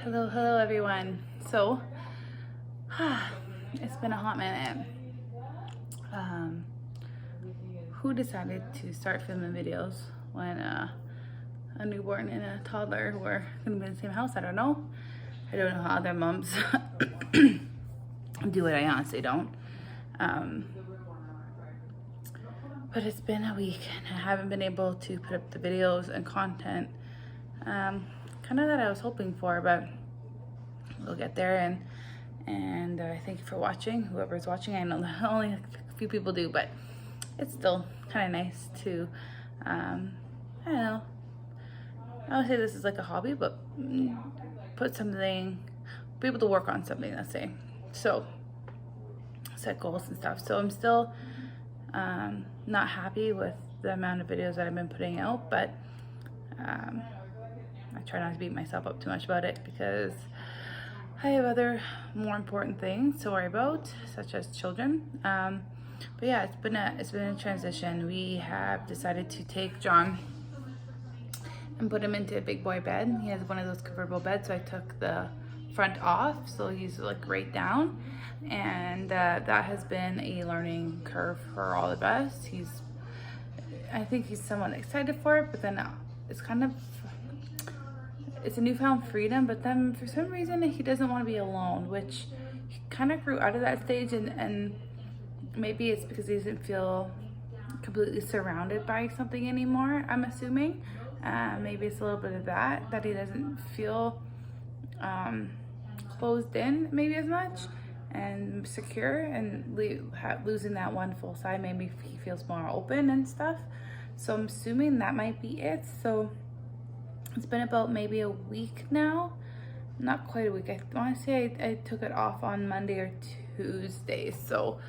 Hello everyone. So, it's been a hot minute. Who decided to start filming videos when a newborn and a toddler were gonna be in the same house? I don't know. I don't know how other moms do it. I honestly don't. But it's been a week and I haven't been able to put up the videos and content kind of that I was hoping for, but we'll get there. And thank you for watching, whoever's watching. I know that only a few people do, but it's still kind of nice to I don't know, I would say this is like a hobby, but put something, be able to work on something, let's say. So set goals and stuff. So I'm still not happy with the amount of videos that I've been putting out, but I try not to beat myself up too much about it because I have other more important things to worry about, such as children. But yeah, it's been a transition. We have decided to take John and put him into a big boy bed. He has one of those convertible beds, so I took the front off, so he's like right down. And that has been a learning curve for all of us. I think he's somewhat excited for it, but then it's a newfound freedom, but then for some reason he doesn't want to be alone, which he kind of grew out of that stage, and maybe it's because he doesn't feel completely surrounded by something anymore, I'm assuming. Maybe it's a little bit of that he doesn't feel closed in maybe as much and secure, and losing that one full side, maybe he feels more open and stuff. So I'm assuming that might be it. So it's been about maybe a week now, not quite a week. I want to say I took it off on Monday or Tuesday. So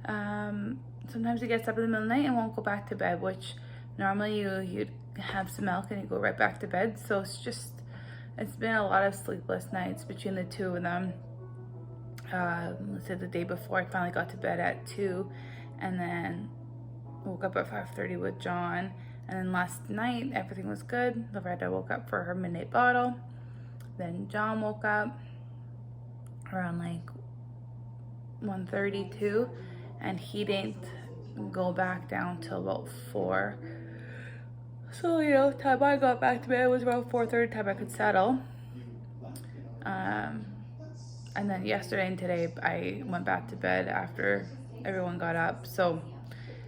sometimes he gets up in the middle of the night and won't go back to bed, which normally you'd have some milk and you go right back to bed. So it's been a lot of sleepless nights between the two of them. Let's say the day before I finally got to bed at 2, and then woke up at 5:30 with John. And then last night, everything was good. Loretta woke up for her midnight bottle. Then John woke up around like 1:32, and he didn't go back down till about 4. So, time I got back to bed was around 4:30, time I could settle. And then yesterday and today, I went back to bed after everyone got up. So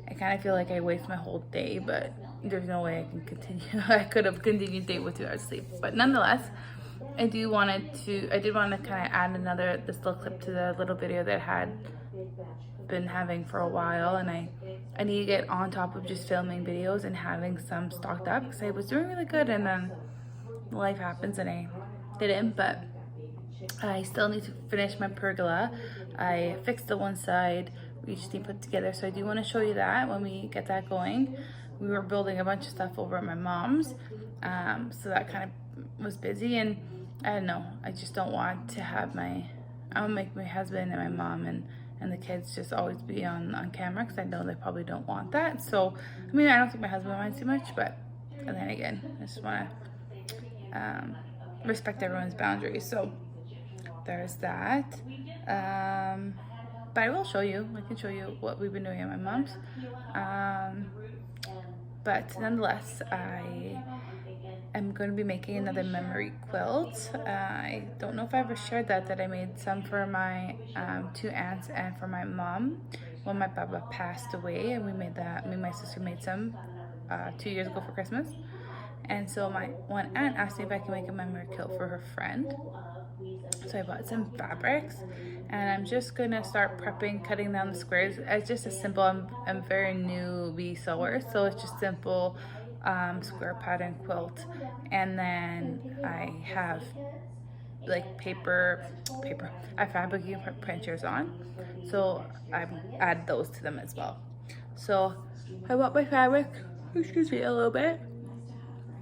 I kind of feel like I waste my whole day, but there's no way I can continue. I could have continued day with 2 hours sleep, but nonetheless, I did want to kind of add this little clip to the little video that I had been having for a while, and I need to get on top of just filming videos and having some stocked up, because I was doing really good, and then life happens and I didn't. But I still need to finish my pergola. I fixed the one side, we just need to put together, so I do want to show you that when we get that going. We were building a bunch of stuff over at my mom's, so that kind of was busy, and I don't know, I just don't want to have I'll make my husband and my mom and the kids just always be on camera, because I know they probably don't want that. So I mean, I don't think my husband minds too much, but and then again, I just want to respect everyone's boundaries. So there's that. But I will show you, I can show you what we've been doing at my mom's. But nonetheless, I am going to be making another memory quilt. I don't know if I ever shared that I made some for my 2 aunts and for my mom when my papa passed away, and me and my sister made some 2 years ago for Christmas. And so my one aunt asked me if I could make a memory quilt for her friend. So I bought some fabrics, and I'm just gonna start prepping, cutting down the squares. It's just a simple, I'm very newbie sewer, so it's just simple square pattern quilt. And then I have like paper, I fabric you put printers on, so I add those to them as well. So I bought my fabric, excuse me, a little bit,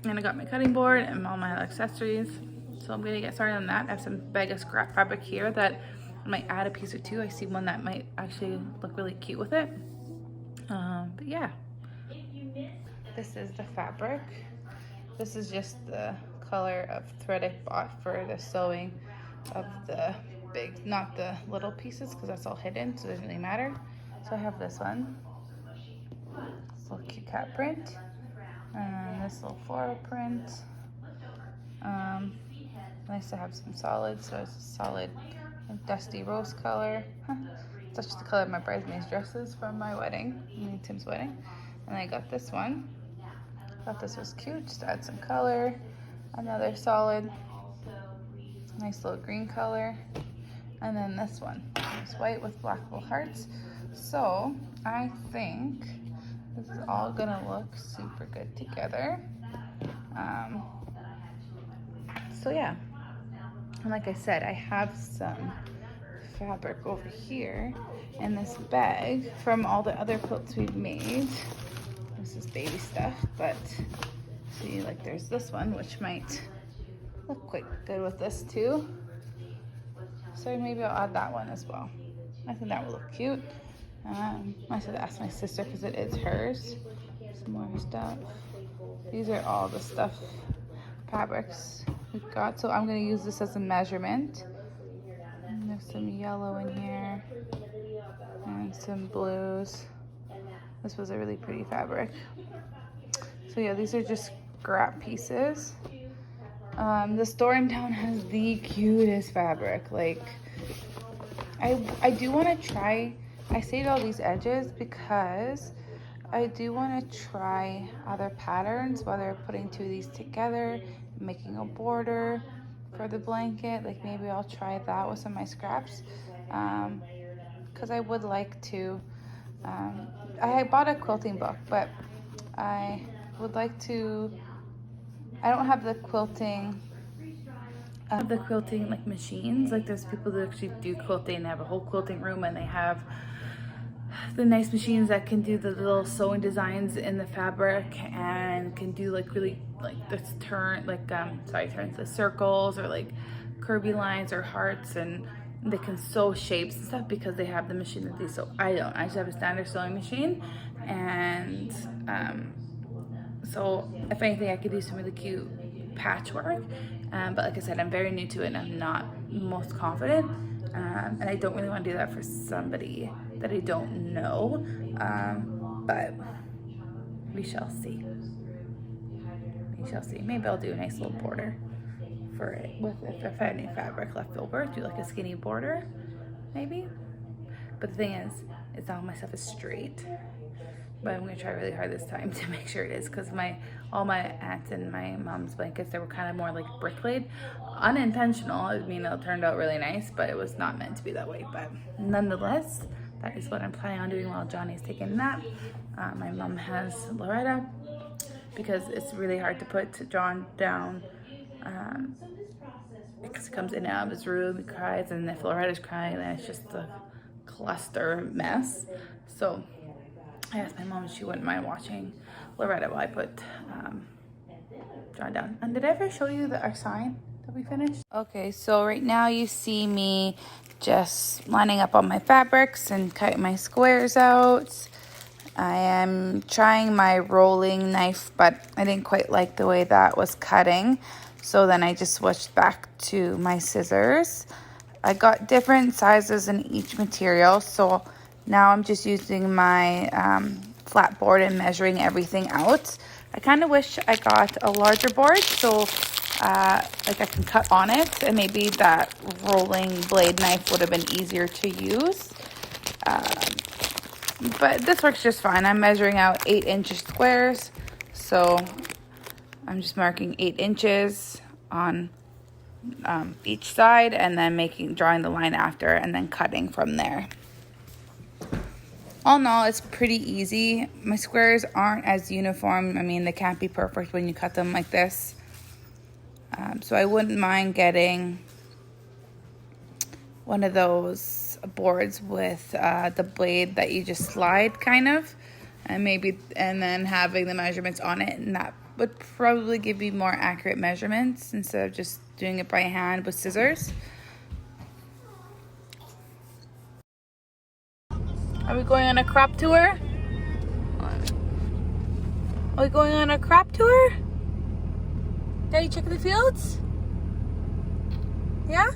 and I got my cutting board and all my accessories. So I'm gonna get started on that. I have some bag of scrap fabric here that I might add a piece or two. I see one that might actually look really cute with it. But yeah, this is the fabric. This is just the color of thread I bought for the sewing of the big, not the little pieces, because that's all hidden, so it doesn't really matter. So I have this one, this little cute cat print, and this little floral print. Nice to have some solids, so it's a solid dusty rose color. It's actually the color of my bridesmaids' dresses from my wedding, me and Tim's wedding. And I got this one. Thought this was cute, just to add some color. Another solid, nice little green color. And then this one, it's white with black little hearts. So I think this is all gonna look super good together. So yeah, and like I said, I have some fabric over here in this bag from all the other quilts we've made. This is baby stuff, but see, like there's this one, which might look quite good with this too. So maybe I'll add that one as well. I think that will look cute. I should ask my sister because it is hers. Some more stuff. These are all the stuff, fabrics we've got. So I'm gonna use this as a measurement. And there's some yellow in here and some blues. This was a really pretty fabric. So yeah, these are just scrap pieces. The store in town has the cutest fabric. Like, I do want to try, I saved all these edges because I do want to try other patterns, whether putting two of these together, making a border for the blanket. Like maybe I'll try that with some of my scraps, because I would like to. I bought a quilting book, but I would like to. I don't have the quilting. The quilting like machines. Like there's people that actually do quilting. They have a whole quilting room, and they have the nice machines that can do the little sewing designs in the fabric and can do like really like this turn, like turns, the circles or like curvy lines or hearts, and they can sew shapes and stuff because they have the machine that they sew. I don't. I just have a standard sewing machine, and so if anything, I could do some really cute patchwork. But like I said, I'm very new to it and I'm not most confident. And I don't really want to do that for somebody that I don't know. But we shall see. We shall see. Maybe I'll do a nice little border for it with, if I have any fabric left over, do like a skinny border, maybe. But the thing is all my stuff is straight. But I'm gonna try really hard this time to make sure it is, because all my aunts and my mom's blankets, they were kind of more like brick laid. Unintentional. I mean, it turned out really nice, but it was not meant to be that way. But nonetheless, that is what I'm planning on doing while Johnny's taking a nap. My mom has Loretta, because it's really hard to put John down, because he comes in and out of his room, he cries, and if Loretta's crying, then it's just a cluster mess. So I asked my mom if she wouldn't mind watching Loretta while I put John down. And did I ever show you our sign that we finished? Okay, so right now you see me just lining up all my fabrics and cutting my squares out. I am trying my rolling knife, but I didn't quite like the way that was cutting. So then I just switched back to my scissors. I got different sizes in each material, so now I'm just using my flat board and measuring everything out. I kind of wish I got a larger board, so like I can cut on it, and maybe that rolling blade knife would have been easier to use. But this works just fine. I'm measuring out 8-inch squares, so I'm just marking 8 inches on each side, and then drawing the line after, and then cutting from there. All in all, it's pretty easy. My squares aren't as uniform. I mean, they can't be perfect when you cut them like this. So I wouldn't mind getting one of those boards with the blade that you just slide, kind of, and then having the measurements on it, and that would probably give you more accurate measurements instead of just doing it by hand with scissors. Are we going on a crop tour? Are we going on a crop tour? Daddy, check the fields? Yeah?